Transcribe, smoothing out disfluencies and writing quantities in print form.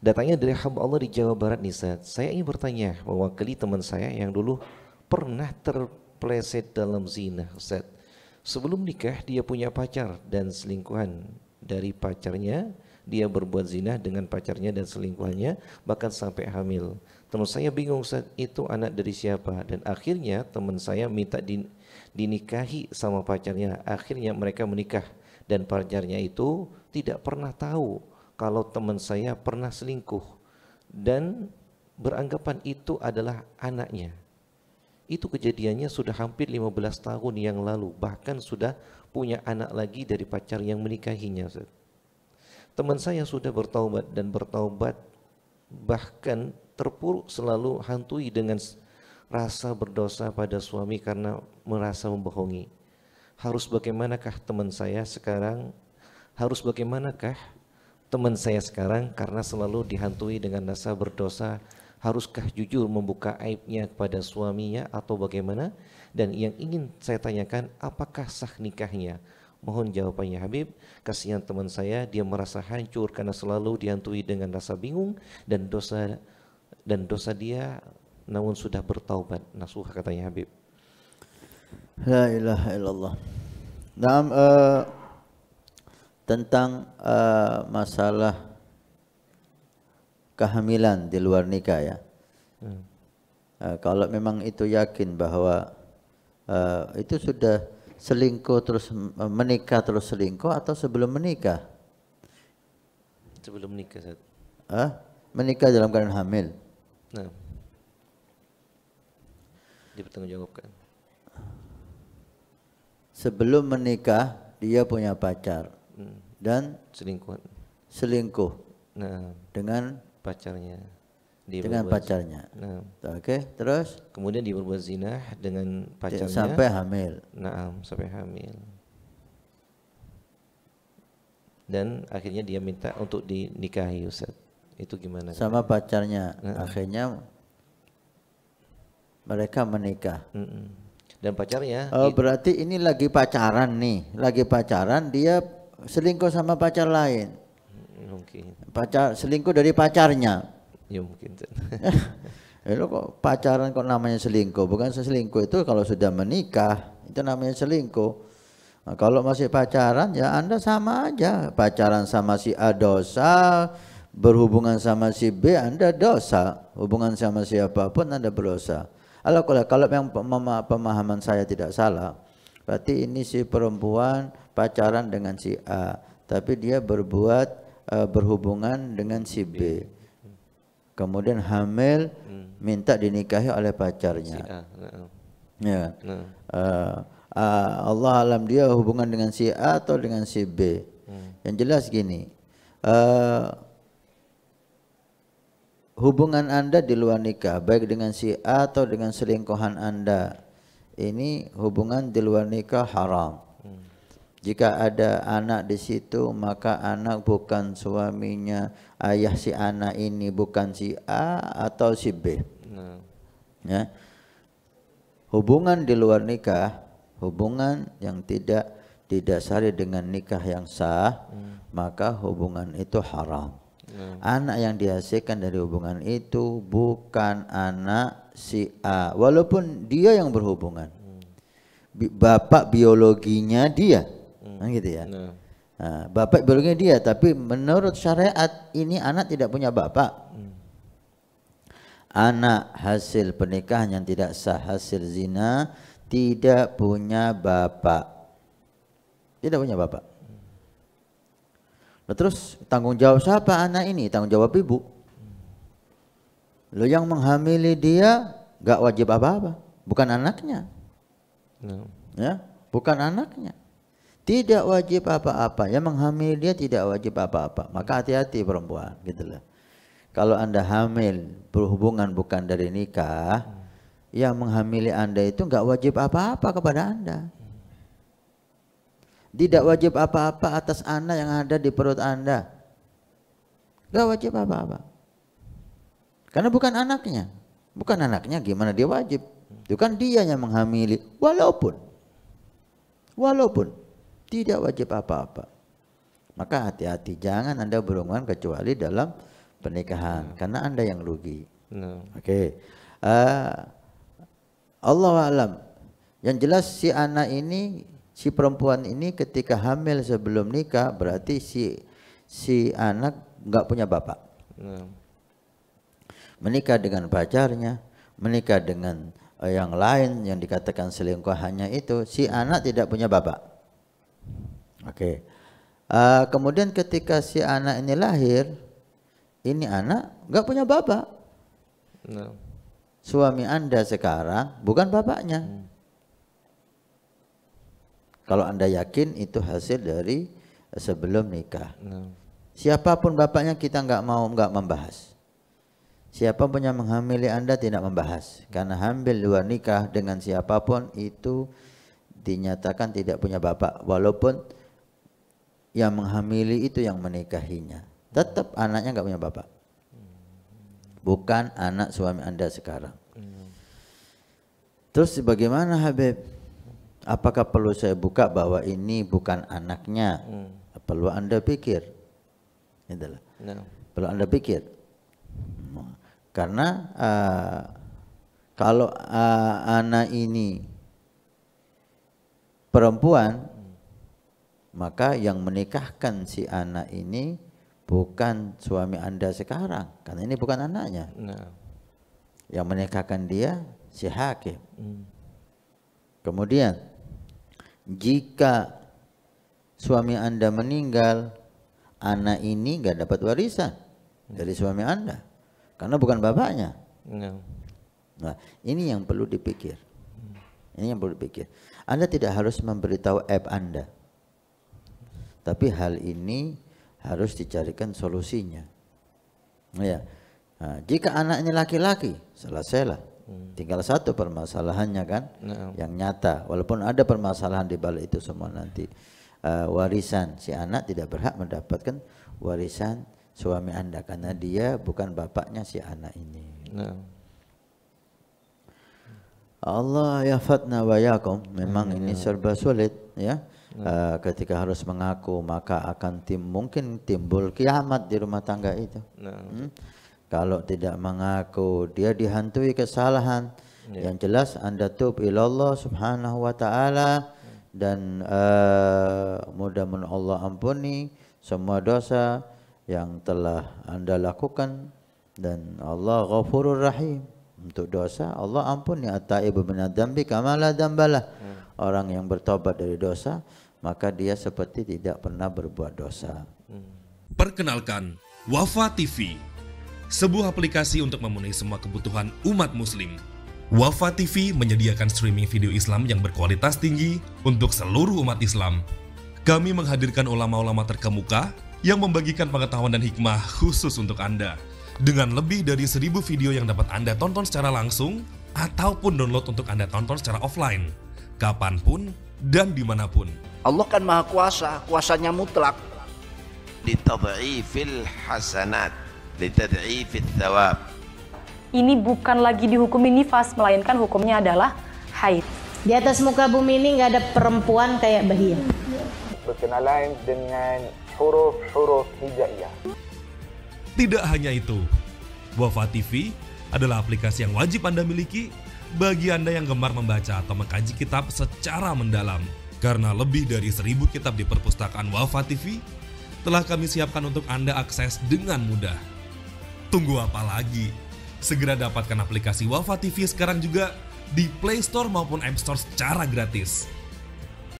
Datangnya dari hamba Allah di Jawa Barat nih Ustaz. Saya ingin bertanya, mewakili teman saya yang dulu pernah terpleset dalam zina Ustaz. Sebelum nikah dia punya pacar dan selingkuhan dari pacarnya, dia berbuat zina dengan pacarnya dan selingkuhannya bahkan sampai hamil. Teman saya bingung Ustaz, itu anak dari siapa? Dan akhirnya teman saya minta dinikahi sama pacarnya. Akhirnya mereka menikah dan pacarnya itu tidak pernah tahu kalau teman saya pernah selingkuh dan beranggapan itu adalah anaknya. Itu kejadiannya sudah hampir 15 tahun yang lalu, bahkan sudah punya anak lagi dari pacar yang menikahinya. Ustaz. Teman saya sudah bertaubat dan bertaubat bahkan terpuruk selalu hantui dengan rasa berdosa pada suami karena merasa membohongi. Harus bagaimanakah teman saya sekarang? Harus bagaimanakah teman saya sekarang karena selalu dihantui dengan rasa berdosa? Haruskah jujur membuka aibnya kepada suaminya atau bagaimana? Dan yang ingin saya tanyakan, apakah sah nikahnya? Mohon jawabannya Habib. Kasihan teman saya, dia merasa hancur karena selalu dihantui dengan rasa bingung dan dosa dia, namun sudah bertaubat nasuh, katanya Habib. La ilaha illallah. Nah, tentang masalah kehamilan di luar nikah ya. Kalau memang itu yakin bahwa itu sudah selingkuh terus menikah terus selingkuh atau sebelum menikah? Sebelum menikah, Ustaz. Menikah dalam keadaan hamil. Nah, dipertanggungjawabkan. Sebelum menikah dia punya pacar dan selingkuh nah, dengan pacarnya. Dengan pacarnya. Nah, Oke, terus kemudian dia berbuat zina dengan pacarnya sampai hamil. Nah, sampai hamil. Dan akhirnya dia minta untuk dinikahi, Ustaz. Itu gimana? Sama pacarnya. Akhirnya mereka menikah. Dan pacarnya berarti ini lagi pacaran nih. Lagi pacaran, dia selingkuh sama pacar lain. Mungkin. Selingkuh dari pacarnya. Ya mungkin. Lo kok pacaran kok namanya selingkuh? Bukan selingkuh itu kalau sudah menikah itu namanya selingkuh. Nah, kalau masih pacaran ya Anda sama aja. Pacaran sama si A dosa, berhubungan sama si B Anda dosa. Hubungan sama siapapun Anda berdosa. Kalau yang pemahaman saya tidak salah, berarti ini si perempuan pacaran dengan si A, tapi dia berhubungan dengan si B. Kemudian hamil, minta dinikahi oleh pacarnya. Ya. Allah alam dia hubungan dengan si A atau dengan si B. Yang jelas gini, hubungan Anda di luar nikah, baik dengan si A atau dengan selingkuhan Anda, ini hubungan di luar nikah haram. Jika ada anak di situ, maka anak bukan suaminya, ayah si anak ini bukan si A atau si B. Ya. Hubungan di luar nikah, hubungan yang tidak didasari dengan nikah yang sah, maka hubungan itu haram. Anak yang dihasilkan dari hubungan itu bukan anak si A, walaupun dia yang berhubungan. Bapak biologinya dia. Gitu ya. Nah, bapak biologinya dia, tapi menurut syariat ini anak tidak punya bapak. Anak hasil pernikahan yang tidak sah, hasil zina, tidak punya bapak. Tidak punya bapak. Nah, terus tanggung jawab siapa anak ini? Tanggung jawab ibu. Lo yang menghamili dia gak wajib apa-apa, bukan anaknya. Ya, bukan anaknya. Tidak wajib apa-apa. Yang menghamili dia tidak wajib apa-apa. Maka hati-hati perempuan, gitulah. Kalau Anda hamil berhubungan bukan dari nikah, yang menghamili Anda itu enggak wajib apa-apa kepada Anda. Tidak wajib apa-apa atas anak yang ada di perut Anda. Enggak wajib apa-apa. Karena bukan anaknya. Bukan anaknya, gimana dia wajib? Itu kan dia yang menghamili. Walaupun tidak wajib apa-apa. Maka hati-hati, jangan Anda berhubungan kecuali dalam pernikahan karena Anda yang rugi. Nah. Oke. Allah alam. Yang jelas si anak ini, si perempuan ini ketika hamil sebelum nikah berarti si anak nggak punya bapak. Nah. Menikah dengan pacarnya, menikah dengan yang lain yang dikatakan selingkuhannya itu, si anak tidak punya bapak. Oke. Kemudian ketika si anak ini lahir, ini anak nggak punya bapak. Nah. Suami Anda sekarang bukan bapaknya. Kalau Anda yakin itu hasil dari sebelum nikah. Nah. Siapapun bapaknya kita nggak membahas. Siapapun yang menghamili Anda tidak membahas. Karena hamil luar nikah dengan siapapun itu dinyatakan tidak punya bapak. Walaupun yang menghamili itu yang menikahinya. Tetap anaknya nggak punya bapak. Bukan anak suami Anda sekarang. Terus bagaimana Habib? Apakah perlu saya buka bahwa ini bukan anaknya? Perlu Anda pikir. Itulah. Nah. Perlu Anda pikir. Karena kalau anak ini perempuan, maka yang menikahkan si anak ini bukan suami Anda sekarang, karena ini bukan anaknya. Nah. Yang menikahkan dia si hakim. Kemudian jika suami Anda meninggal, anak ini nggak dapat warisan dari suami Anda, karena bukan bapaknya. Nah. Nah, ini yang perlu dipikir. Ini yang perlu dipikir. Anda tidak harus memberitahu aib Anda, tapi hal ini harus dicarikan solusinya. Ya. Nah, jika anaknya laki-laki, selesailah. Tinggal satu permasalahannya kan, yang nyata. Walaupun ada permasalahan di balik itu semua nanti. Warisan, si anak tidak berhak mendapatkan warisan suami Anda karena dia bukan bapaknya si anak ini. Nah. Allah yafatna wa yakum. Memang ini serba sulit ya. Ketika harus mengaku maka akan mungkin timbul kiamat di rumah tangga itu. Kalau tidak mengaku dia dihantui kesalahan. Yang jelas Anda tub ilallah subhanahu wa ta'ala dan mudah-mudahan Allah ampuni semua dosa yang telah Anda lakukan, dan Allah Ghafurur Rahim. Untuk dosa Allah ampuni. At-taibu minadz-dzambi kama la dzambalah. Orang yang bertobat dari dosa maka dia seperti tidak pernah berbuat dosa. Perkenalkan, Wafa TV, sebuah aplikasi untuk memenuhi semua kebutuhan umat muslim. Wafa TV menyediakan streaming video Islam yang berkualitas tinggi untuk seluruh umat Islam. Kami menghadirkan ulama-ulama terkemuka yang membagikan pengetahuan dan hikmah khusus untuk Anda. Dengan lebih dari 1000 video yang dapat Anda tonton secara langsung ataupun download untuk Anda tonton secara offline, kapanpun dan dimanapun. Allah kan maha kuasa, kuasanya mutlak. Litad'ifil hasanat, litad'ifil thawab. Ini bukan lagi dihukumi nifas, melainkan hukumnya adalah haid. Di atas muka bumi ini nggak ada perempuan kayak Bahia. Berkenalan dengan huruf-huruf hijaiyah. Tidak hanya itu, Wafa TV adalah aplikasi yang wajib Anda miliki bagi Anda yang gemar membaca atau mengkaji kitab secara mendalam. Karena lebih dari 1000 kitab di perpustakaan Wafa TV telah kami siapkan untuk Anda akses dengan mudah. Tunggu apa lagi? Segera dapatkan aplikasi Wafa TV sekarang juga di Play Store maupun App Store secara gratis.